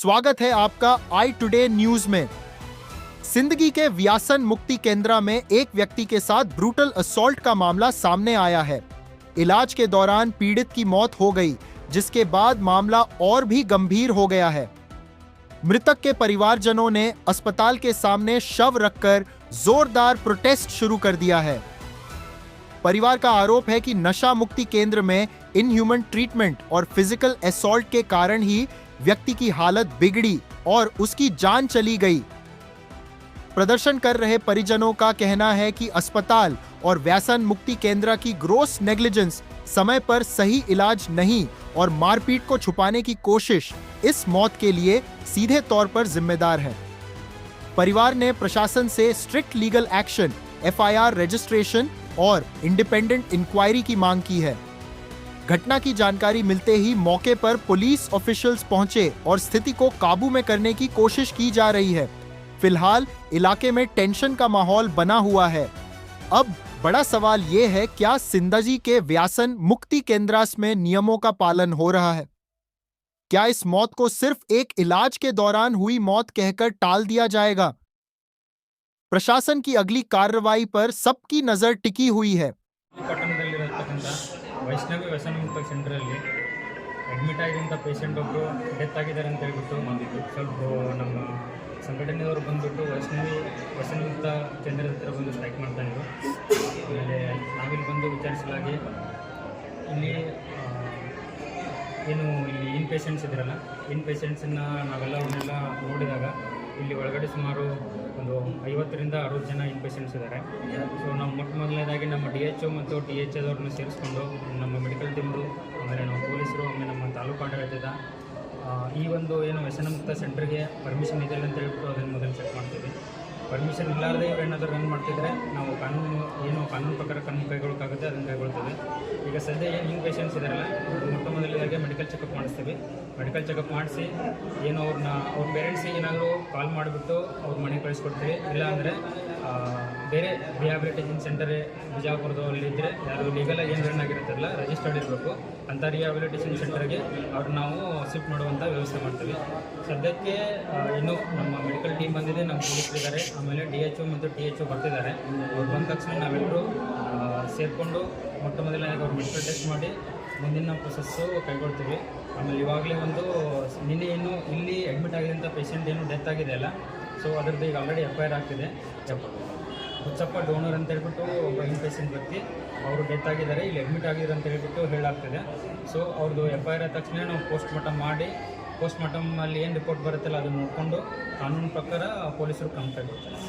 स्वागत है आपका आई टुडे न्यूज में। सिंदगी के व्यासन मुक्ति केंद्र में एक व्यक्ति के साथ ब्रूटल असॉल्ट का मामला सामने आया है। इलाज के दौरान पीड़ित की मौत हो गई, जिसके बाद मामला और भी गंभीर हो गया है। मृतक के परिवारजनों ने अस्पताल के सामने शव रखकर जोरदार प्रोटेस्ट शुरू कर दिया है। परिवार का आरोप है कि नशा मुक्ति केंद्र में इनह्यूमन ट्रीटमेंट और फिजिकल असॉल्ट के कारण ही व्यक्ति की हालत बिगड़ी और उसकी जान चली गई। प्रदर्शन कर रहे परिजनों का कहना है कि अस्पताल और व्यसन मुक्ति केंद्र की ग्रोस नेग्लिजेंस, समय पर सही इलाज नहीं और मारपीट को छुपाने की कोशिश इस मौत के लिए सीधे तौर पर जिम्मेदार है। परिवार ने प्रशासन से strict legal action, FIR registration और इंडिपेंडेंट इंक्वायरी की मांग की है। घटना की जानकारी मिलते ही मौके पर पुलिस ऑफिशियल्स पहुंचे और स्थिति को काबू में करने की कोशिश की जा रही है। फिलहाल इलाके में टेंशन का माहौल बना हुआ है। अब बड़ा सवाल यह है, क्या सिंदगी के व्यासन मुक्ति केंद्रास में नियमों का पालन हो रहा है? क्या इस मौत को सिर्फ एक इलाज के दौरान हुई मौत कहकर टाल दिया जाएगा? प्रशासन की अगली कार्रवाई पर सबकी नजर टिकी हुई है। ವೈಷ್ಣವಿ ವ್ಯಸನ ಮುಕ್ತ ಸೆಂಟ್ರಲ್ಲಿ ಅಡ್ಮಿಟ್ ಆಗಿದ್ದಂಥ ಪೇಷಂಟ್ ಒಬ್ಬರು ಡೆತ್ ಆಗಿದ್ದಾರೆ ಅಂತ ಹೇಳ್ಬಿಟ್ಟು ಸ್ವಲ್ಪ ನಮ್ಮ ಸಂಘಟನೆಯವರು ಬಂದುಬಿಟ್ಟು ವೈಷ್ಣವಿ ವ್ಯಸನ ಮುಕ್ತ ಕೇಂದ್ರದ ಹತ್ರ ಬಂದು ಸ್ಟ್ರೈಕ್ ಮಾಡ್ತಾಯಿದ್ರು. ಆಮೇಲೆ ನಾವಿಲ್ಲಿ ಬಂದು ವಿಚಾರಿಸಲಾಗಿ ಇಲ್ಲಿ ಏನು ಇಲ್ಲಿ ಇನ್ ಪೇಷಂಟ್ಸ್ ಇದ್ರಲ್ಲ, ಇನ್ ಪೇಷಂಟ್ಸನ್ನು ನಾವೆಲ್ಲ ಅವನ್ನೆಲ್ಲ ನೋಡಿದಾಗ ಇಲ್ಲಿ ಒಳಗಡೆ ಸುಮಾರು ಒಂದು 50ರಿಂದ 60 ಜನ ಇನ್ ಪೇಷಂಟ್ಸ್ ಇದ್ದಾರೆ. ಸೊ ನಾವು ಮೊದಲನೇದಾಗಿ ನಮ್ಮ DHO ಮತ್ತು TH ಅವ್ರನ್ನ ಸೇರಿಸ್ಕೊಂಡು ನಮ್ಮ ಮೆಡಿಕಲ್ ಟೀಮ್ದು, ಆಮೇಲೆ ನಾವು ಪೊಲೀಸರು, ಆಮೇಲೆ ನಮ್ಮ ತಾಲೂಕು ಆಡಳಿತದ ಈ ಒಂದು ಏನು ವ್ಯಸನ ಮುಕ್ತ ಸೆಂಟ್ರಿಗೆ ಪರ್ಮಿಷನ್ ಇದೆಯಲ್ಲ ಅಂತ ಹೇಳ್ಬಿಟ್ಟು ಅದನ್ನು ಮೊದಲು ಚೆಕ್ ಮಾಡ್ತೀವಿ. ಪರ್ಮಿಷನ್ ಇಲ್ಲಾರದೆ ಇವೇನಾದರೂ ರನ್ ಮಾಡ್ತಿದ್ರೆ ನಾವು ಕಾನೂನು ಪ್ರಕಾರ ಕೈಗೊಳ್ಳೋಕ್ಕಾಗುತ್ತೆ, ಅದನ್ನು ಕೈಗೊಳ್ತೇವೆ. ಈಗ ಸದ್ಯ ಏನು ಇನ್ ಪೇಷಂಟ್ಸ್ ಇದ್ದಾರಲ್ಲ, ಮೊದಲಿಗೆ ಮೆಡಿಕಲ್ ಚೆಕಪ್ ಮಾಡಿಸ್ತೀವಿ. ಮೆಡಿಕಲ್ ಚೆಕಪ್ ಮಾಡಿಸಿ ಏನು ಅವ್ರ ಪೇರೆಂಟ್ಸಿಗೆ ಏನಾದರೂ ಕಾಲ್ ಮಾಡಿಬಿಟ್ಟು ಅವ್ರ ಮನೆಗೆ ಕಳಿಸ್ಕೊಡ್ತೀವಿ. ಇಲ್ಲ ಅಂದರೆ ಬೇರೆ ರಿಹ್ಯಾಬಿಲಿಟೇಷನ್ ಸೆಂಟರ್ ಬಿಜಾಪುರದಲ್ಲಿದ್ದರೆ ಯಾರು ಲೀಗಲಾಗಿ ಏನು ರನ್ ಆಗಿರುತ್ತಲ್ಲ, ರಿಜಿಸ್ಟರ್ಡ್ ಇರಬೇಕು ಅಂಥ ರಿಹ್ಯಾಬಿಲಿಟೇಷನ್ ಸೆಂಟರ್ಗೆ ಅವ್ರು ನಾವು ಶಿಫ್ಟ್ ಮಾಡುವಂಥ ವ್ಯವಸ್ಥೆ ಮಾಡ್ತೀವಿ. ಸದ್ಯಕ್ಕೆ ಇನ್ನೂ ನಮ್ಮ ಮೆಡಿಕಲ್ ಟೀಮ್ ಬಂದಿದೆ, ನಮ್ಮ ಪೊಲೀಸರಿದ್ದಾರೆ, ಆಮೇಲೆ DHO ಮತ್ತು THO ಬರ್ತಿದ್ದಾರೆ. ಅವ್ರು ಬಂದ ತಕ್ಷಣ ನಾವೆಲ್ಲರೂ ಸೇರಿಕೊಂಡು ಮೊದಲನೇದಾಗಿ ಅವ್ರು ಮೆಡಿಕಲ್ ಟೆಸ್ಟ್ ಮಾಡಿ ಮುಂದಿನ ಪ್ರೊಸೆಸ್ಸು ಕೈಗೊಳ್ತೀವಿ. ಆಮೇಲೆ ಇವಾಗಲೇ ನಿನ್ನೆ ಏನು ಇಲ್ಲಿ ಅಡ್ಮಿಟ್ ಆಗಿದ್ದಂಥ ಪೇಷಂಟ್ ಏನು ಡೆತ್ ಆಗಿದೆ ಅಲ್ಲ, ಸೊ ಅದರದ್ದು ಈಗ ಆಲ್ರೆಡಿ FIR ಆಗ್ತಿದೆ. ಹುಚ್ಚಪ್ಪ ಡೋನರ್ ಅಂತ ಹೇಳ್ಬಿಟ್ಟು ಒಬ್ಬ ಇನ್ ಪೇಷಂಟ್ ವ್ಯಕ್ತಿ ಅವರು ಡೆತ್ ಆಗಿದ್ದಾರೆ, ಇಲ್ಲಿ ಅಡ್ಮಿಟ್ ಆಗಿದ್ದಾರೆ ಅಂತ ಹೇಳ್ಬಿಟ್ಟು ಹೇಳಾಗ್ತಿದೆ. ಸೊ ಅವ್ರದ್ದು FIR ಆದ ತಕ್ಷಣ ನಾವು ಪೋಸ್ಟ್ ಮಾರ್ಟಮಲ್ಲಿ ಏನು ರಿಪೋರ್ಟ್ ಬರುತ್ತಲ್ಲ ಅದನ್ನು ನೋಡಿಕೊಂಡು ಕಾನೂನು ಪ್ರಕಾರ ಪೊಲೀಸರು ಕ್ರಮ ಕೈಗೊಳ್ತಾರೆ.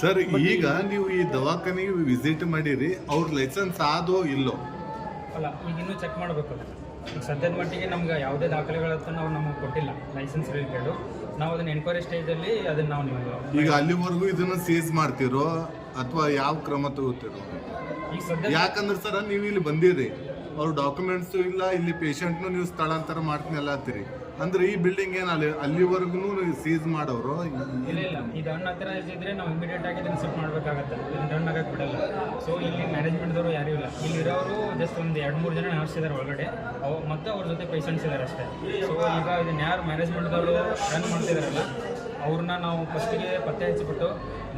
ಸರ್, ಈಗ ನೀವು ಈ ದವಾಖಾನೆಗೆ ವಿಸಿಟ್ ಮಾಡಿರಿ, ಅವ್ರ ಲೈಸೆನ್ಸ್ ಆದೋ ಇಲ್ಲೋ? ಅಲ್ಲ, ಈಗ ಇನ್ನೂ ಚೆಕ್ ಮಾಡಬೇಕಲ್ಲ. ಈಗ ಸದ್ಯದ ಮಟ್ಟಿಗೆ ನಮ್ಗೆ ಯಾವುದೇ ದಾಖಲೆಗಳಂತ ನಮಗೆ ಕೊಟ್ಟಿಲ್ಲ ಲೈಸೆನ್ಸ್ ರಿಲೇಟೆಡು. ನಾವು ಅದನ್ನು ಎನ್ಕ್ವೈರಿ ಸ್ಟೇಜಲ್ಲಿ ಅದನ್ನು ನಾವು ನಿಮಗೆ ಈಗ ಅಲ್ಲಿವರೆಗೂ ಇದನ್ನು ಸೀಸ್ ಮಾಡ್ತಿರೋ ಅಥವಾ ಯಾವ ಕ್ರಮ ತಗೋತಿರೋ? ಈಗ ಸದ್ಯ ಯಾಕಂದ್ರೆ ಸರ್, ನೀವು ಇಲ್ಲಿ ಬಂದಿರಿ, ಅವ್ರ ಡಾಕ್ಯುಮೆಂಟ್ಸು ಇಲ್ಲ, ಇಲ್ಲಿ ಪೇಷಂಟ್ನು ನೀವು ಸ್ಥಳಾಂತರ ಮಾಡ್ತೀನಿ ಎಲ್ಲ ಹತ್ತೀರಿ ಅಂದ್ರೆ ಈ ಬಿಲ್ಡಿಂಗ್ ಏನು ಅಲ್ಲಿವರೆಗೂ ಸೀಸ್ ಮಾಡೋರು? ಇಲ್ಲ, ಇದು ಹಣ್ಣು ಹತ್ತಿರ ಇದ್ದರೆ ನಾವು ಇಮಿಡಿಯೇಟ್ ಆಗಿ ಇದನ್ನು ಶಿಫ್ಟ್ ಮಾಡಬೇಕಾಗತ್ತೆ. ಇದನ್ನು ರನ್ ಆಗಕ್ಕೆ ಬಿಡಲ್ಲ. ಸೊ ಇಲ್ಲಿ ಮ್ಯಾನೇಜ್ಮೆಂಟ್ದವರು ಯಾರೂ ಇಲ್ಲ. ಇಲ್ಲಿರೋರು ಜಸ್ಟ್ ಒಂದು 2-3 ಜನ ನರ್ಸ್ ಇದ್ದಾರೆ ಒಳಗಡೆ, ಮತ್ತು ಅವ್ರ ಜೊತೆ ಪೇಷಂಟ್ಸ್ ಇದ್ದಾರೆ ಅಷ್ಟೇ. ಸೊ ಈಗ ಇದನ್ನು ಯಾರು ಮ್ಯಾನೇಜ್ಮೆಂಟ್ದವರು ರನ್ ಮಾಡ್ತಿದ್ದಾರಲ್ಲ, ಅವ್ರನ್ನ ನಾವು ಫಸ್ಟಿಗೆ ಪತ್ತೆ ಹಚ್ಚಿಬಿಟ್ಟು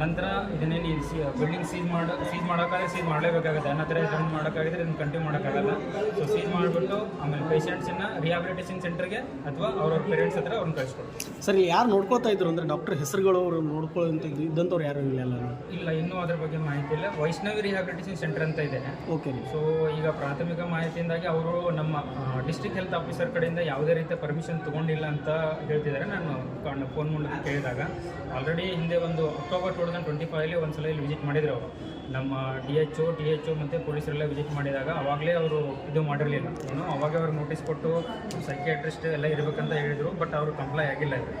ನಂತರ ಇದನ್ನೇನು ಬಿಲ್ಡಿಂಗ್ ಸೀಸ್ ಮಾಡೋಕ್ಕಾದ್ರೆ ಸೀಸ್ ಮಾಡಲೇಬೇಕಾಗುತ್ತೆ. ನನ್ನ ಹತ್ರ ರನ್ ಮಾಡೋಕ್ಕಾಗಿದ್ರೆ ಇದನ್ನು ಕಂಟಿನ್ಯೂ ಮಾಡೋಕ್ಕಾಗಲ್ಲ. ಸೊ ಸೀಸ್ ಮಾಡಿಬಿಟ್ಟು ಆಮೇಲೆ ಪೇಷಂಟ್ಸನ್ನು ರಿಹ್ಯಾಬಿಲಿಟೇಷನ್ ಸೆಂಟರ್ಗೆ ಅಥವಾ ಅವ್ರವ್ರ ಪೇರೆಂಟ್ಸ್ ಹತ್ರ ಅವ್ರನ್ನ ಕಳಿಸ್ಕೊಡ್ತೀವಿ. ಸರ್, ಇಲ್ಲಿ ಯಾರು ನೋಡ್ಕೊಳ್ತಾ ಇದ್ರು ಅಂದರೆ ಡಾಕ್ಟರ್ ಹೆಸರುಗಳು ಅವರು ನೋಡ್ಕೊಳ್ಳೋಂಥ ಇದ್ದಂಥವ್ರು ಯಾರು ಇಲ್ಲ, ಇನ್ನೂ ಅದ್ರ ಬಗ್ಗೆ ಮಾಹಿತಿ ಇಲ್ಲ. ವೈಷ್ಣವಿ ರಿಹ್ಯಾಬಿಲಿಟೇಷನ್ ಸೆಂಟರ್ ಅಂತ ಇದೆ. ಓಕೆ. ಸೊ ಈಗ ಪ್ರಾಥಮಿಕ ಮಾಹಿತಿಯಿಂದಾಗಿ ಅವರು ನಮ್ಮ ಡಿಸ್ಟ್ರಿಕ್ಟ್ ಹೆಲ್ತ್ ಆಫೀಸರ್ ಕಡೆಯಿಂದ ಯಾವುದೇ ರೀತಿಯ ಪರ್ಮಿಷನ್ ತೊಗೊಂಡಿಲ್ಲ ಅಂತ ಹೇಳ್ತಿದ್ದಾರೆ. ನಾನು ಫೋನ್ ಮೂಲಕ ಕೇಳಿದಾಗ ಆಲ್ರೆಡಿ ಹಿಂದೆ ಒಂದು ಅಕ್ಟೋಬರ್ 2025 ಒಂದ್ಸಲ ಇಲ್ಲಿ ವಿಸಿಟ್ ಮಾಡಿದ್ರು ಅವರು. ನಮ್ಮ DHO ಮತ್ತು ಪೊಲೀಸರೆಲ್ಲ ವಿಸಿಟ್ ಮಾಡಿದಾಗ ಅವಾಗಲೇ ಅವರು ಇದು ಮಾಡಿರಲಿಲ್ಲ. ಅವಾಗ ಅವ್ರಿಗೆ ನೋಟಿಸ್ ಕೊಟ್ಟು ಸೈಕಿಯಾಟ್ರಿಸ್ಟ್ ಎಲ್ಲ ಇರಬೇಕಂತ ಹೇಳಿದರು, ಬಟ್ ಅವರು ಕಂಪ್ಲೈ ಆಗಿಲ್ಲ ಇದು.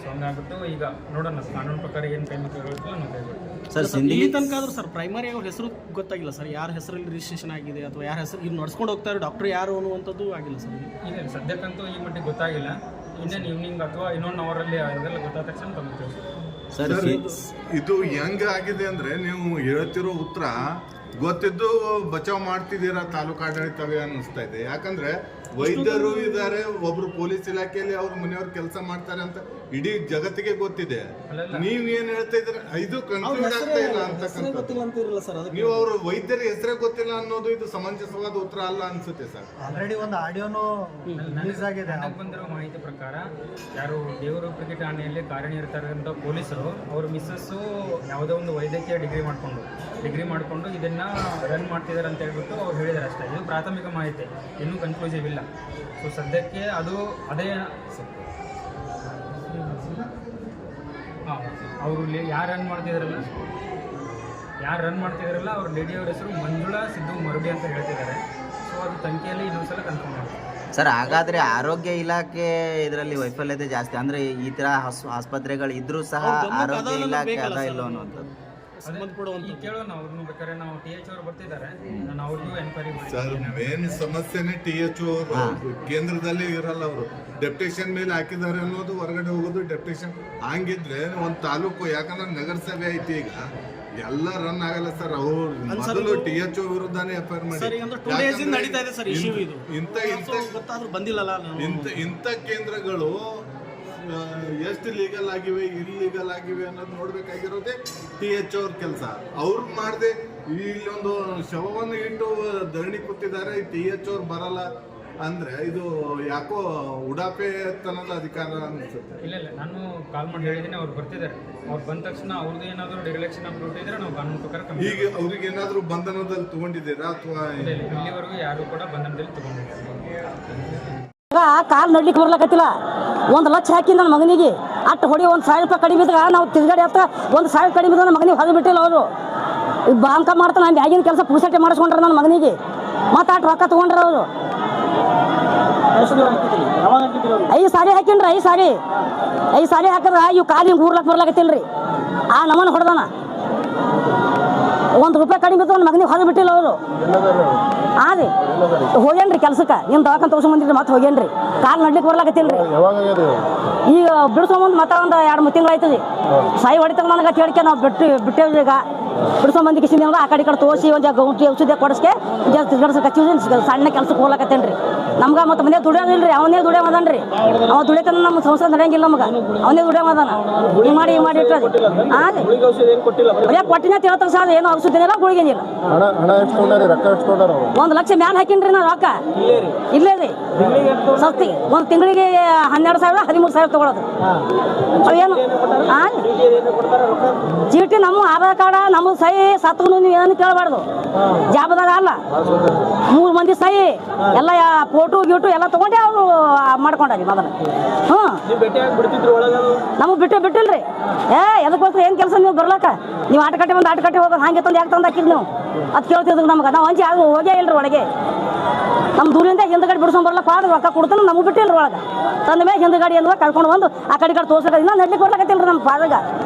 ಸೊ ಹಂಗಾಗ್ಬಿಟ್ಟು ಈಗ ನೋಡೋಣ ಕಾನೂನು ಪ್ರಕಾರ ಏನು ಕೈ ಕೈಗೊಳ್ತೀವಿ ನಾವು ಕೈಗೊಳ್ತೀವಿ. ಸರ್, ಇಲ್ಲಿ ತನಕ ಆದರೂ ಸರ್ ಪ್ರೈಮರಿ ಅವ್ರ ಹೆಸರು ಗೊತ್ತಾಗಿಲ್ಲ ಸರ್, ಯಾರ ಹೆಸರಲ್ಲಿ ರಿಜಿಸ್ಟ್ರೇಷನ್ ಆಗಿದೆ ಅಥವಾ ಯಾರ ಹೆಸರು ಇಲ್ಲಿ ನಡ್ಸ್ಕೊಂಡು ಹೋಗ್ತಾರೆ ಡಾಕ್ಟರ್ ಯಾರು ಅನ್ನುವಂಥದ್ದು ಆಗಿಲ್ಲ ಸರ್. ಇಲ್ಲ, ಸದ್ಯಕ್ಕಂತೂ ಈ ಮಟ್ಟಿಗೆ ಗೊತ್ತಾಗಿಲ್ಲ. ಇನ್ನೇನು ಈವ್ನಿಂಗ್ ಅಥವಾ ಇನ್ನೊಂದು ಅವರಲ್ಲಿ ಅದೆಲ್ಲ ಗೊತ್ತಾದ ತಕ್ಷಣ ತಗೋತೀವಿ ಸರ್. ಇದು ಹೆಂಗ್ ಆಗಿದೆ ಅಂದ್ರೆ ನೀವು ಹೇಳ್ತಿರೋ ಉತ್ತರ ಗೊತ್ತಿದ್ದು ಬಚಾವ್ ಮಾಡ್ತಿದ್ದೀರಾ ತಾಲೂಕು ಆಡಳಿತವೇ ಅನ್ನಿಸ್ತಾ ಇದೆ. ಯಾಕಂದ್ರೆ ವೈದ್ಯರು ಇದ್ದಾರೆ, ಒಬ್ರು ಪೊಲೀಸ್ ಇಲಾಖೆಯಲ್ಲಿ ಅವ್ರ ಮನೆಯವ್ರು ಕೆಲಸ ಮಾಡ್ತಾರೆ ಅಂತ ಇಡೀ ಜಗತ್ತಿಗೆ ಗೊತ್ತಿದೆ. ನೀವ್ ಏನ್ ಹೇಳ್ತಾ ಇದ್ರೆ ಇದು ಕನ್ಫ್ಯೂಸ್ ಆಗ್ತಾ ಇಲ್ಲ ಅಂತಕ್ಕಂಥದ್ದು. ನೀವು ಅವ್ರ ವೈದ್ಯರ ಹೆಸರೇ ಗೊತ್ತಿಲ್ಲ ಅನ್ನೋದು ಇದು ಸಮಂಜಸವಾದ ಉತ್ತರ ಅಲ್ಲ ಅನ್ಸುತ್ತೆ ಸರ್. ಆಲ್ರೆಡಿ ಒಂದು ಆಡಿಯೋನು ರಿಲೀಸ್ ಆಗಿದೆ. ನನಗೆ ಬಂದಿರೋ ಮಾಹಿತಿ ಪ್ರಕಾರ ಯಾರು ದೇವರೊಬ್ಬರಿಗೆ ಠಾಣೆಯಲ್ಲಿ ಕಾರ್ಯನಿರತರಂಥ ಪೊಲೀಸರು ಅವ್ರ ಮಿಸ್ಸಸ್ಸು ಯಾವುದೋ ಒಂದು ವೈದ್ಯಕೀಯ ಡಿಗ್ರಿ ಮಾಡಿಕೊಂಡು ಇದನ್ನ ರನ್ ಮಾಡ್ತಿದ್ದಾರೆ ಅಂತ ಹೇಳ್ಬಿಟ್ಟು ಅವ್ರು ಹೇಳಿದ್ದಾರೆ ಅಷ್ಟೇ. ಇದು ಪ್ರಾಥಮಿಕ ಮಾಹಿತಿ, ಇನ್ನೂ ಕನ್ಕ್ಲೂಸಿವ್ ಇಲ್ಲ. ಸೊ ಸದ್ಯಕ್ಕೆ ಅದು ಅದೇ ಅವರು ಯಾರು ರನ್ ಮಾಡ್ತಿದಾರಲ್ಲ ಅವ್ರ ಲೇಡಿಯವ್ರ ಹೆಸರು ಮಂಜುಳಾ ಸಿದ್ದು ಮರುಡಿ ಅಂತ ಹೇಳ್ತಿದ್ದಾರೆ. ಸೊ ಅದು ತನಿಖೆಯಲ್ಲಿ ಇನ್ನೊಂದ್ಸಲ ಕನ್ಫರ್ಮ್ ಆಗುತ್ತೆ ಸರ್. ಹಾಗಾದರೆ ಆರೋಗ್ಯ ಇಲಾಖೆ ಇದರಲ್ಲಿ ವೈಫಲ್ಯತೆ ಜಾಸ್ತಿ, ಅಂದರೆ ಈ ಥರ ಆಸ್ಪತ್ರೆಗಳು ಇದ್ರೂ ಸಹ ಆರೋಗ್ಯ ಇಲಾಖೆ ಅದ ಇಲ್ಲೋ ಅನ್ನೋಂಥದ್ದು ಕೇಳೋಣ. ಅವ್ರನ್ನು ಬೇಕಾದ್ರೆ ನಾವು TH ಅವರು ಬರ್ತಿದ್ದಾರೆ, ನಾನು ಅವ್ರಿಗೂ ಎನ್ಕ್ವೈರಿ ಸರ್ ಮೇನ್ ಸಮಸ್ಯೆನೇ THO ಅವರು ಕೇಂದ್ರದಲ್ಲಿ ಇರಲ್ಲ. ಅವರು ಡೆಪ್ಟೇಷನ್ ಮೇಲೆ ಹಾಕಿದ್ದಾರೆ ಅನ್ನೋದು, ಹೊರಗಡೆ ಹೋಗೋದು ಡೆಪ್ಟೇಷನ್. ಹಂಗಿದ್ರೆ ಒಂದು ತಾಲೂಕು, ಯಾಕಂದ್ರೆ ನಗರಸಭೆ ಐತಿ, ಈಗ ಎಲ್ಲ ರನ್ ಆಗಲ್ಲ ಸರ್. ಅವ್ರು ಮೊದಲು THO ವಿರುದ್ಧನೇ FIR ಮಾಡಿ. ಇಂಥ ಕೇಂದ್ರಗಳು ಎಷ್ಟು ಲೀಗಲ್ ಆಗಿವೆ, ಇಲ್ಲೀಗಲ್ ಆಗಿವೆ ಅನ್ನೋದು ನೋಡ್ಬೇಕಾಗಿರೋದೇ THO ಅವ್ರ ಕೆಲಸ. ಅವ್ರು ಮಾಡದೆ ಇಲ್ಲೊಂದು ಶವವನ್ನು ಇಟ್ಟು ಧರಣಿ ಕೂತಿದ್ದಾರೆ, THO ಅವ್ರು ಬರಲ್ಲ ಅಂದ್ರೆ ಇದು ಯಾಕೋ ಉಡಾಪೆತನದ ಅಧಿಕಾರ ಅನ್ಸುತ್ತೆ. ಇಲ್ಲ, ನಾನು ಕಾಲ್ ಮಾಡಿ ಹೇಳಿದ್ದೀನಿ, ಅವ್ರು ಬರ್ತಿದ್ದಾರೆ. ಅವ್ರು ಬಂದ ತಕ್ಷಣ ಅವ್ರದ್ದು ಏನಾದರೂ ಡಿರೆಕ್ಷನ್ ಅಪ್ಡೇಟ್ ಇದ್ರೆ ನಾವು ಕಾನೂನು ಪ್ರಕಾರ ಈಗ ಅವ್ರಿಗೆ ಏನಾದರೂ ಬಂಧನದಲ್ಲಿ ತಗೊಂಡಿದ್ದೀರಾ ಅಥವಾ ಇಲ್ಲಿವರೆಗೂ ಯಾರು ಕೂಡ ಬಂಧನದಲ್ಲಿ ತಗೊಂಡಿದ್ದಾರೆ. ಕಾಲು ನಡ್ಲಿಕ್ಕೆ ಬರ್ಲಕತ್ತಿಲ್ಲ. 1 ಲಕ್ಷ ಹಾಕಿ ನನ್ನ ಮಗನಿಗೆ ಅಟ್ಟು ಹೊಡಿ, 1,000 ರೂಪಾಯಿ ಕಡಿಮೆ ಇದ್ದಾಗ ನಾವು ತಿರುಗಾಡಿ ಹತ್ತ 1,000 ಕಡಿಮೆ ಇದ್ದಾಗ ನನ್ನ ಮಗನಿಗೆ ಹೊಗೆ ಬಿಟ್ಟಿಲ್ಲ. ಅವರು ಬಾಂಕ ಮಾಡ್ತಾನೆ, ನಾನು ಬ್ಯಾಗಿನ ಕೆಲಸ ಪೂಸಟ್ಟೆ ಮಾಡಿಸ್ಕೊಂಡ್ರೆ ನನ್ನ ಮಗನಿಗೆ ಮತ್ತೆ ಅಟ್ಟು ರೊಕ್ಕ ತೊಗೊಂಡ್ರೆ ಅವರು 5 ಸಾರಿ ಹಾಕಿನ್ರಿ. 5 ಸಾರಿ ಹಾಕಿದ್ರೆ ಇವು ಕಾಲು ಹಿಂಗೆ ಊರ್ಲಕ್ಕೆ ಬರ್ಲಾಕತ್ತಿಲ್ರಿ. ಆ ನಮ್ಮನ್ನು ಹೊಡೆದಾನ. 1 ರೂಪಾಯಿ ಕಡಿಮೆ ಇತ್ತು ನನ್ನ ಮಗನಿಗೆ ಹೊಗೆ ಬಿಟ್ಟಿಲ್ಲ ಅವರು. ರೀ ಹೋಗ್ಯಾನ್ರಿ ಕೆಲ್ಸಕ್ಕೆ, ನಿಮ್ಮ ದವಾಖಾನೆ ತೋರ್ಸ್ಕೊಂಬಂದಿರಿ, ಮತ್ತೆ ಹೋಗ್ಯಾನ್ರಿ. ಕಾಲು ನಡ್ಲಿಕ್ಕೆ ಬರ್ಲಾಕತ್ತಿಲ್ರಿ. ಈಗ ಬಿಡ್ಸ್ಕೊಂಬಂದು ಮತ್ತೆ ಒಂದು 2-3 ತಿಂಗಳು ಆಯ್ತದೆ. ಸಾಯಿ ಹೊಡಿತಾಗ ನನಗೆ ಹೇಳಿಕೆ ನಾವು ಬಿಟ್ಟೇವಿ. ಈಗ ಬಿಡ್ಸ್ಕೊಂಬಂದು ಕಿಸಿದ ಆ ಕಡೆ ತೋರಿಸಿ ಒಂದು ಗೌಂಟಿ ಔಷಧಿ ಕೊಡಿಸ್ಕೆ ಸಣ್ಣ ಕೆಲ್ಸಕ್ಕೆ ಹೋಗ್ಲಾಕತ್ತೇನ್ರಿ. ನಮ್ಗೆ ಮತ್ತೆ ಮನೆ ದುಡಿಯೋದಿಲ್ರಿ, ಅವನೇ ದುಡಿಯೋದನ್ರಿ. ಅವ ದುಡಿತಾನ ನಮ್ಮ ಸಂಸಾರ ನಡೆಯಂಗಿಲ್ಲ ನಮ್ಗೆ. ಅವನೇ ದುಡಿಯೋದನ. ಹಿಂಗೆ ಮಾಡಿ ಇಟ್ಟರೆ ಬರೀ ಕೊಟ್ಟಿನ ತಿಳ್ತಾಗ ಸಹ ಏನು ಔಷಧಿನಿಲ್ಲ, ಗುಳಿಗೇನಿಲ್ಲ. 1 ಲಕ್ಷ ಮ್ಯಾಲೆ ಹಾಕಿನ್ರಿ ನಾವು ರೊಕ್ಕ. ಇಲ್ಲೇ ರೀ ಸಸ್ತಿ. ಒಂದು ತಿಂಗಳಿಗೆ 12,000 13,000 ತಗೊಳ್ಳೋದು. ಅವೇನು ಚೀಟಿ ನಮ್ಮ ಆಧಾರ್ ಕಾರ್ಡ ನಮ್ಮ ಸಹಿ ಸತ್ತು ನೀವು ಏನು ಕೇಳಬಾರ್ದು. ಜಾಬದಾಗ ಅಲ್ಲ, 3 ಮಂದಿ ಸಹಿ ಎಲ್ಲ ಫೋಟೋ ಗೀಟು ಎಲ್ಲ ತಗೊಂಡೆ ಅವರು ಮಾಡ್ಕೊಂಡ್ರಿ ಮೊದಲು. ನಮಗೆ ಬಿಟ್ಟಿಲ್ರಿ. ಎದಕ್ಕೋಸ್ಕರ ಏನು ಕೆಲಸ ನೀವು ಬರ್ಲಕ್ಕ, ನೀವು ಆಟ ಕಟ್ಟಿ ಹೋಗೋದು ಹಾಗೆ ತಂದು ಯಾಕೆ ತಂದು ಹಾಕಿರಿ ನೀವು ಅದು ಕೇಳ್ತಿದ್ರು ನಮ್ಗೆ. ನಾವು ಹಂಚಿ ಅದು ಹೋಗೇ ಇಲ್ರಿ ಒಳಗೆ. ನಮ್ಮ ದೂರಿಂದ ಹಿಂದ್ಗಡೆ ಬಿಡ್ಸ್ಕೊಂಡ್ ಬರ್ಲಕ್ಕ ಆದ್ರೆ ರೊಕ್ಕ ಕೊಡ್ತಾನೆ, ನಮಗೆ ಬಿಟ್ಟಿಲ್ರಿ ಒಳಗೆ. ತಂದ ಮೇಲೆ ಹಿಂದ್ಗಡೆ ಏನು ಕರ್ಕೊಂಡು ಬಂದು ಆ ಕಡೆ ತೋರ್ಸಕ್ಕೆ ಇನ್ನೂ ನಡ್ಲಿಕ್ಕೆ ಬರ್ಲಕತ್ತಿಲ್ರಿ. ನಮ್ಮ ಪಾದಾಗ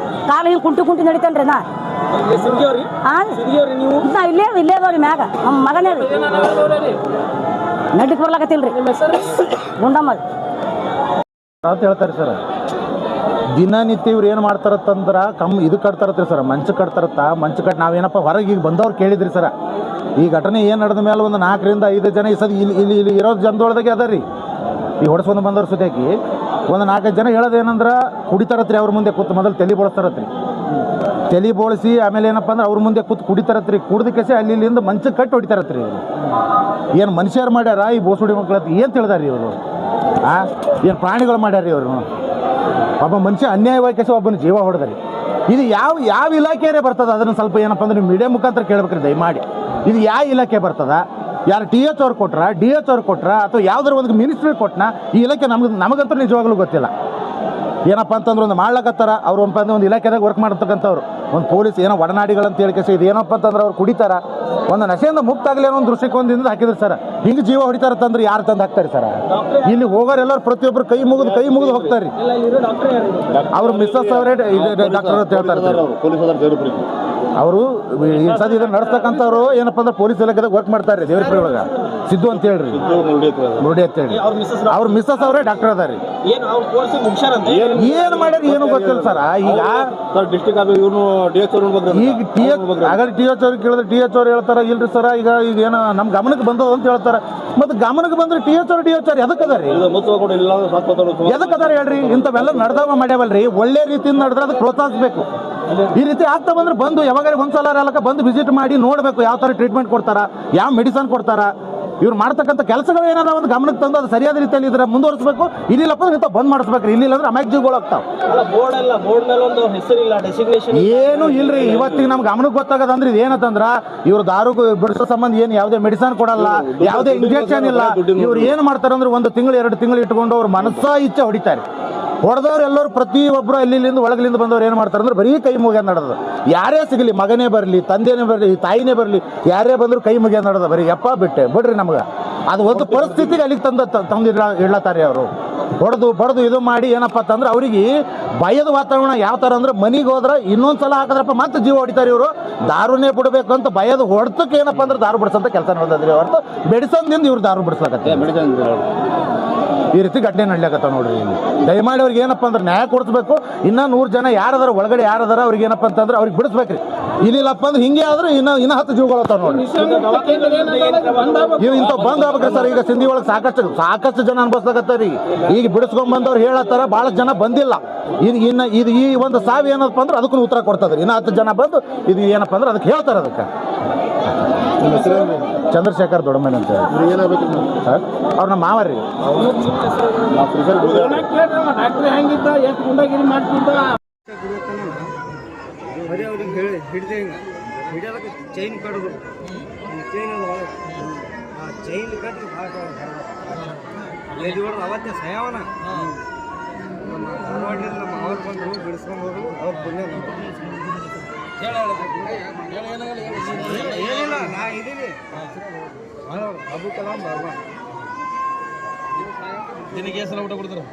ಕಾಲು ಹಿಂಗೆ ಕುಂಟಿ ನಡಿತೇನ್ರಿ. ನಾ ಇಲ್ಲೇ ಅದಾವ್ರಿ ಮ್ಯಾಗ ನಮ್ಮ ಮಗನೇ ರೀ. ನಡ್ಲಿಕ್ಕೆ ಬರ್ಲಕತ್ತಿಲ್ರಿ. ಗುಂಡಮ್ಮ ಅಂತ ಹೇಳ್ತಾರೆ ಸರ್. ದಿನನಿತ್ಯ ಇವ್ರು ಏನು ಮಾಡ್ತಾರತ್ತಂದ್ರೆ ಇದು ಕಟ್ತಾರತ್ರಿ ಸರ್, ಮಂಚ ಕಟ್ಟಿ ನಾವೇನಪ್ಪ ಹೊರಗೆ ಈಗ ಬಂದವ್ರು ಕೇಳಿದ್ರಿ ಸರ. ಈ ಘಟನೆ ಏನು ನಡೆದ ಮೇಲೆ ಒಂದು 4ರಿಂದ 5 ಜನ ಈ ಸದ ಇಲ್ಲಿ ಇರೋ ಜನದೊಳದಾಗೆ ಅದ ರೀ. ಈ ಹೊಡ್ಸ್ಕೊಂಡು ಬಂದವ್ರ ಸುತ್ತಾಕಿ ಒಂದು 4-5 ಜನ ಹೇಳೋದೇನಂದ್ರೆ ಕುಡಿತಾರತ್ರಿ. ಅವ್ರ ಮುಂದೆ ಕೂತು ಮೊದಲು ತಲೆ ಬೋಳಿಸ್ತಾರತ್ರಿ. ತಲೆ ಬೋಳಿಸಿ ಆಮೇಲೆ ಏನಪ್ಪ ಅಂದ್ರೆ ಅವ್ರ ಮುಂದೆ ಕೂತು ಕುಡಿತಾರತ್ರಿ. ಕುಡ್ದಕ್ಕೆ ಇಲ್ಲಿಂದ ಮಂಚಕ್ಕೆ ಕಟ್ಟಿ ಹೊಡಿತಾರತ್ರಿ ಇವರು. ಏನು ಮನುಷ್ಯರು ಮಾಡ್ಯಾರ ಈ ಬೋಸುಡಿ ಮಕ್ಕಳತ್ತ ಏನು ತಿಳಿದಾರಿ ಇವರು? ಏನು ಪ್ರಾಣಿಗಳು ಮಾಡ್ಯಾರ ಇವರು? ಒಬ್ಬ ಮನುಷ್ಯ ಅನ್ಯಾಯವಾಗಿ ಒಬ್ಬನ ಜೀವ ಹೊಡೆದ್ರಿ. ಇದು ಯಾವ ಇಲಾಖೆಯೇ ಬರ್ತದ? ಅದನ್ನು ಸ್ವಲ್ಪ ಏನಪ್ಪ ಅಂದ್ರೆ ನೀವು ಮೀಡಿಯಾ ಮುಖಾಂತರ ಕೇಳ್ಬೇಕ್ರಿ ದಯಮಾಡಿ. ಇದು ಯಾವ ಇಲಾಖೆ ಬರ್ತದ? ಯಾರು TH ಅವ್ರು ಕೊಟ್ರ, DH ಅವ್ರು ಕೊಟ್ರ, ಅಥವಾ ಯಾವ್ದಾರು ಒಂದು ಮಿನಿಸ್ಟ್ರಿ ಕೊಟ್ಟನ? ಈ ಇಲಾಖೆ ನಮಗಂತೂ ನಿಜವಾಗ್ಲೂ ಗೊತ್ತಿಲ್ಲ. ಏನಪ್ಪ ಅಂತಂದ್ರೆ ಒಂದು ಮಾಡ್ಲಕತ್ತಾರ ಅವ್ರು ಒಂದು ಇಲಾಖೆದಾಗ ವರ್ಕ್ ಮಾಡ್ತಕ್ಕಂಥವ್ರು, ಒಂದು ಪೊಲೀಸ್ ಏನೋ ಒಡನಾಡಿಗಳಂತ ಹೇಳಿಕೆ ಇದು ಏನಪ್ಪ ಅಂತಂದ್ರೆ ಅವ್ರು ಕುಡಿತಾರ, ಒಂದು ನಶೆಯಿಂದ ಮುಕ್ತ ಆಗಲಿ ಅನ್ನೋ ಒಂದು ದೃಷ್ಟಿಕೋನದಿಂದ ಹಾಕಿದ್ರು ಸರ್. ಹಿಂಗೆ ಜೀವ ಹೊಡಿತಾರತ್ತಂದ್ರೆ ಯಾರು ತಂದು ಹಾಕ್ತಾರೆ ಸರ್? ಇಲ್ಲಿ ಹೋಗೋರೆಲ್ಲರೂ ಪ್ರತಿಯೊಬ್ಬರು ಕೈ ಮುಗಿದು ಹೋಗ್ತಾರೆ ರೀ. ಅವ್ರ ಮಿಸ್ಸಸ್ ಅವರೇ ಡಾಕ್ಟರ್ ಅಂತ ಹೇಳ್ತಾರೆ. ಅವರು ಈ ಸದ್ಯ ಇದನ್ನ ನಡೆಸ್ತಕ್ಕಂಥವ್ರು ಏನಪ್ಪ ಅಂದ್ರೆ ಪೊಲೀಸ್ ಇಲಾಖೆದಾಗ ವರ್ಕ್ ಮಾಡ್ತಾರೆ ದೇವರಪುರ ಒಳಗೆ ಸಿದ್ದು ಅಂತ ಹೇಳ್ರಿ ಮುರುಡಿ ಅಂತ ಹೇಳಿ ಅವ್ರ ಮಿಸ್ಸಸ್ ಅವರೇ ಡಾಕ್ಟರ್ ಅದಾರಿ ಏನು ಮಾಡ್ಯಾರ ಏನು ಗೊತ್ತಿಲ್ಲ ಸರ್. ಈಗ ಈಗ ಟಿ ಎಚ್ ಅವ್ರಿಗೆ ಕೇಳಿದ್ರೆ ಟಿ ಎಚ್ ಅವ್ರು ಹೇಳ್ತಾರ ಇಲ್ರಿ ಸರ್ ಈಗ ಏನು ನಮ್ಮ ಗಮನಕ್ಕೆ ಬಂದದ ಅಂತ ಹೇಳ್ತಾರೆ. ಮತ್ತೆ ಗಮನಕ್ಕೆ ಬಂದ್ರೆ ಟಿ ಎಚ್ ಅವ್ರು ಎದಕ್ಕೆ ಅದಾರಿ ಎದಕ್ಕೆ ಅದಾರ ಹೇಳ್ರಿ? ಇಂಥವೆಲ್ಲ ನಡೆದವ ಮಾಡ್ಯಾವಲ್ರಿ, ಒಳ್ಳೆ ರೀತಿಯಿಂದ ನಡೆದ್ರೆ ಅದಕ್ಕೆ ಪ್ರೋತ್ಸಾಹಿಸಬೇಕು. ಈ ರೀತಿ ಆಗ್ತಾ ಬಂದ್ರೆ ಬಂದು ಯಾವಾಗ ಒಂದ್ಸಲ ಅಲ್ಲಕ ಬಂದು ವಿಸಿಟ್ ಮಾಡಿ ನೋಡಬೇಕು ಯಾವ ಥರ ಟ್ರೀಟ್ಮೆಂಟ್ ಕೊಡ್ತಾರ, ಯಾವ ಮೆಡಿಸನ್ ಕೊಡ್ತಾರ, ಇವ್ರು ಮಾಡ್ತಕ್ಕಂಥ ಕೆಲಸಗಳು ಏನಾರ ಒಂದು ಗಮನಕ್ಕೆ ತಂದು ಅದು ಸರಿಯಾದ ರೀತಿಯಲ್ಲಿ ಇದ್ರೆ ಮುಂದುವರಿಸಬೇಕು. ಇಲ್ಲಿಲ್ಲಪ್ಪ ಇಂಥ ಬಂದ್ ಮಾಡಿಸ್ಬೇಕ್ರಿ. ಇಲ್ಲಿಲ್ಲ ಅಂದ್ರೆ ಅಮ್ಯಾಕ್ ಜೀವಗಳು ಆಗ್ತಾವ. ಏನು ಇಲ್ರಿ, ಇವತ್ತಿಗೆ ನಮ್ಗೆ ಗಮನಕ್ಕೆ ಗೊತ್ತಾಗದ ಅಂದ್ರೆ ಏನಂತಂದ್ರ ಇವ್ರು ದಾರು ಬಿಡಿಸೋ ಸಂಬಂಧ ಏನು ಯಾವುದೇ ಮೆಡಿಸನ್ ಕೊಡಲ್ಲ, ಯಾವುದೇ ಇಂಜೆಕ್ಷನ್ ಇಲ್ಲ. ಇವ್ರು ಏನು ಮಾಡ್ತಾರೆ ಅಂದ್ರೆ 1 ತಿಂಗಳು 2 ತಿಂಗಳು ಇಟ್ಕೊಂಡು ಅವ್ರ ಮನಸ್ಸ ಇಚ್ಛೆ ಹೊಡಿತಾರೆ. ಹೊಡೆದವ್ರು ಎಲ್ಲರೂ ಪ್ರತಿಯೊಬ್ಬರು ಅಲ್ಲಿಂದ ಒಳಗಲಿಂದ ಬಂದವ್ರು ಏನು ಮಾಡ್ತಾರೆ ಅಂದ್ರೆ ಬರೀ ಕೈ ಮುಗಿಯೋದು ನಡೆದು. ಯಾರೇ ಸಿಗಲಿ, ಮಗನೇ ಬರಲಿ, ತಂದೆನೇ ಬರಲಿ, ತಾಯಿನೇ ಬರಲಿ, ಯಾರೇ ಬಂದರೂ ಕೈ ಮುಗಿಯೋದು ನಡೆದ ಬರೀ ಯಪ್ಪ ಬಿಡ್ರಿ ನಮ್ಗೆ. ಅದು ಒಂದು ಪರಿಸ್ಥಿತಿಗೆ ಅಲ್ಲಿಗೆ ತಂದು ಇಡ್ಲತ್ತಾರೆ ಅವರು. ಹೊಡೆದು ಬಡ್ದು ಇದು ಮಾಡಿ ಏನಪ್ಪ ಅಂತಂದ್ರೆ ಅವ್ರಿಗೆ ಭಯದ ವಾತಾವರಣ ಯಾವ ಥರ ಅಂದ್ರೆ ಮನೆಗೆ ಹೋದ್ರೆ ಇನ್ನೊಂದ್ಸಲ ಹಾಕಿದ್ರಪ್ಪ ಮತ್ತೆ ಜೀವ ಹೊಡಿತಾರೆ ಇವರು. ದಾರುನೇ ಬಿಡಬೇಕು ಅಂತ ಭಯದ ಹೊಡೆತಕ್ಕೆ ಏನಪ್ಪ ಅಂದ್ರೆ ದಾರು ಬಿಡಿಸೋಂಥ ಕೆಲಸ ನೋಡಿದ್ರಿ ಹೊರತು ಮೆಡಿಸನ್ದಿಂದ ಇವ್ರು ದಾರು ಬಿಡಿಸ್ಲಾಕತ್ತೆ. ಈ ರೀತಿ ಘಟನೆ ನಡ್ಲಿಕತ್ತ ನೋಡ್ರಿ. ಇಲ್ಲಿ ದಯಮಾಡಿ ಅವ್ರಿಗೆ ಏನಪ್ಪ ಅಂದ್ರೆ ನ್ಯಾಯ ಕೊಡಿಸ್ಬೇಕು. ಇನ್ನೂ 100 ಜನ ಯಾರದಾರ ಒಳಗಡೆ ಯಾರದಾರ ಅವ್ರಿಗೆ ಏನಪ್ಪ ಅಂತಂದ್ರೆ ಅವ್ರಿಗೆ ಬಿಡಿಸ್ಬೇಕ್ರಿ. ಇಲ್ಲಿಲ್ಲಪ್ಪ ಅಂದ್ರೆ ಹಿಂಗೆ ಆದ್ರೆ ಇನ್ನೂ 10 ಜೀವಗಳತ್ತಾವ ನೋಡ್ರಿ. ಇವು ಇಂಥವು ಬಂದ್ ಆಗ್ಬೇಕ್ರಿ ಸರ್. ಈಗ ಸಿಂಧಿ ಒಳಗೆ ಸಾಕಷ್ಟು ಜನ ಅನ್ಭವಿಸ್ಲಾಕತ್ತಾರ. ಈಗ ಬಿಡಿಸ್ಕೊಂಡ್ ಬಂದವ್ರು ಹೇಳತ್ತಾರ, ಭಾಳ ಜನ ಬಂದಿಲ್ಲ. ಇದು ಈ ಒಂದು ಸಾವು ಏನಪ್ಪ ಅಂದ್ರೆ ಅದಕ್ಕೂ ಉತ್ತರ ಕೊಡ್ತದ್ರಿ. ಇನ್ನೂ 10 ಜನ ಬಂದು ಇದು ಏನಪ್ಪ ಅಂದ್ರೆ ಅದಕ್ಕೆ ಹೇಳ್ತಾರೆ. ಅದಕ್ಕೆ ಚಂದ್ರಶೇಖರ್ ದೊಡ್ಡಮನೆ ಅಂತ ಏನಾಗಬೇಕು ಸರ್, ಅವ್ರು ನಮ್ಮ ಮಾವರಿ. ಬರೀ ಅವ್ರಿಗೆ ಹೇಳಿ ಹಿಡ್ದೆ ಹಿಡಿಯೋದಕ್ಕೆ ಚೈನ್ ಕಡ್ದು ಚೈನ್ ಆ ಚೈನ್ ಕಟ್ಟಿ ಅವತ್ತೇ ಸಯಾವನ ನಮ್ಮ ಧಾರವಾಡದಿಂದ ನಮ್ಮ ಅವ್ರು ಬಂದರು ಬಿಡಿಸ್ಕೊಂಡು ಹೋದ್ರು. ಅವ್ರು ಪುಣ್ಯ ಏನಿಲ್ಲ, ನಾ ಇದ್ದೀನಿ ಅಬ್ದುಲ್ ಕಲಾಂ ಬರ್ಬಾರ್ದು. ದಿನಕ್ಕೆ ಎಷ್ಟು ಸಲ ಊಟ ಕೊಡ್ತಾರೆ?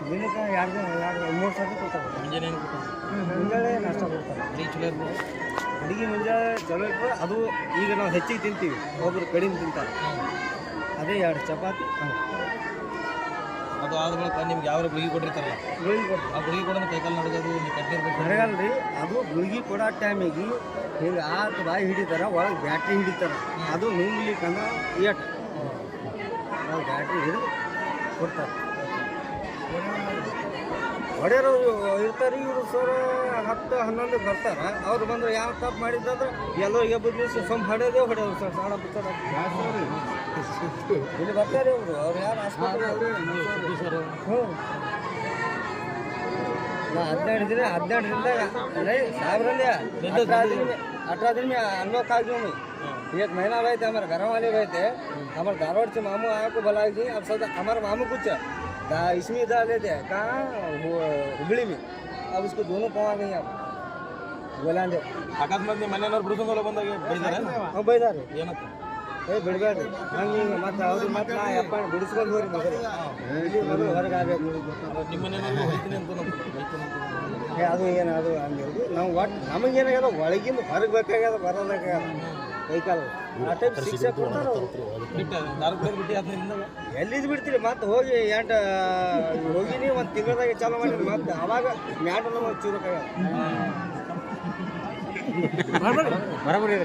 ದಿನಕ್ಕೆ 2-3 ಸರ್ತಿ ಕೊಡ್ತಾರೆ. ಮುಂಜಾನೆ ನಾಷ್ಟ ಕೊಡ್ತಾರೆ. ಅಡುಗೆ ಮುಂಜಾನೆ ಚಲೋ ಇರ್ತದೆ. ಅದು ಈಗ ನಾವು ಹೆಚ್ಚಿಗೆ ತಿಂತೀವಿ, ಒಬ್ಬರು ಕಡಿಮೆ ತಿಂತಾರೆ. ಅದೇ 2 ಚಪಾತಿ. ಅದು ಆದ ಬಳಿಕ ನಿಮ್ಗೆ ಯಾವ ಗುಳಿಗೆ ಕೊಟ್ಟಿರ್ತಾರಲ್ಲ, ಗುಳಿಗೆ ಕೊಡ್ತಾರೆ. ಆ ಗುಳಿಗೆ ಕೊಡೋದು ಕೈಕಾಲು ನಡೆಯೋದು ನೀವು ಕಟ್ಟಿರ್ಬೇಕು. ನಡೆಯಲ್ರಿ, ಅದು ಗುಳಿಗೆ ಕೊಡೋ ಟೈಮಿಗೆ ಹಿಂಗೆ ಆತು ಬಾಯಿ ಹಿಡಿತಾರೆ, ಒಳಗೆ ಬ್ಯಾಟ್ರಿ ಹಿಡಿತಾರೆ. ಅದು ನುಂಗ್ಲಿಕ್ಕಂದ್ರೆ ಏಟ್ ನಾವು ಬ್ಯಾಟ್ರಿ ಹಿಡಿದು ಕೊಡ್ತಾರೆ. ಹೊಡೆಯೋರು ಇರ್ತಾರೆ. ಇವರು ಸರ್ 10-11 ಬರ್ತಾರೆ. ಅವ್ರು ಬಂದ್ರೆ ಯಾವ ತಪ್ಪು ಮಾಡಿದ್ರೆ ಎಲ್ಲರಿಗೆ ಬದಲಿಸಿ ಹೊಡೆಯೋದೇ ಹೊಡೆಯೋರು ಸರ್. ಸಾಲ ಬಿಡ್ತಾರೆ ಇಲ್ಲಿ ಬರ್ತಾರೆ ಅವರು. ಅವ್ರು ಯಾರು ಆಸ್ಪತ್ರೆ? ಹ್ಞೂ, ನಾ 15 ದಿನ 12 नहीं 18 दिन में अनलॉक आ गई। 1 महीना रहे थे, हमारे घर वाले रहे थे। हमारे धारवाड़ से मामू आया को बुलाई थी। अब सब हमारे मामू कुछ इसमें डाले थे कहाँ हुबली में। अब उसको दोनों पाँव आ गई। अब बोलांगे ಅಕಸ್ಮಾತ್ ನಿಮ್ಮ ಮನೆಯವ್ರು ಬಿಡಿಸೋದಲ್ಲ ಬಂದಾಗ ಬೈದಾರೆ? हम बೈದಾರೆ ಏನಂತ? ಬಿಡಬೇಡ್ರಿ ಹಂಗೆ ಮತ್ತೆ ಅವ್ರಿಗೆ ಮತ್ತೆ ನಾ ಯಪ್ಪ ಬಿಡಿಸ್ಕೊಂಡು ಹೋಗ್ರಿ ಮಗರು ಮಗರು ಹೊರಗೆ ಆಗಬೇಕು. ನಿಮ್ಮ ಮನೆಯವ್ರು ಹೋಗ್ತೀನಿ ಅಂತ ಅದು ಏನು ಅದು ಹಂಗೆ ನಾವು ಒಟ್ಟು ನಮಗೇನಾಗ್ಯದ ಒಳಗಿಂದ ಹೊರಗೆ ಬೇಕಾಗ್ಯದ, ಬರೋದಕ್ಕಾಗ್ಯದ ಕೈಕಾಲು. ಆ ಟೈಪ್ ಶಿಕ್ಷೆ ಕೊಡ್ತಾರೆ ಅವರು. ಎಲ್ಲಿದ್ದು ಬಿಡ್ತೀರಿ ಮತ್ತೆ ಹೋಗಿ ಹೋಗಿನಿ 1 ತಿಂಗಳದಾಗ ಚಾಲು ಮಾಡಿರಿ. ಮತ್ತೆ ಅವಾಗ ಮ್ಯಾಟನ್ನು ಚೂರಕ್ಕಾಗ್ಯದ. ಬರಬರಿ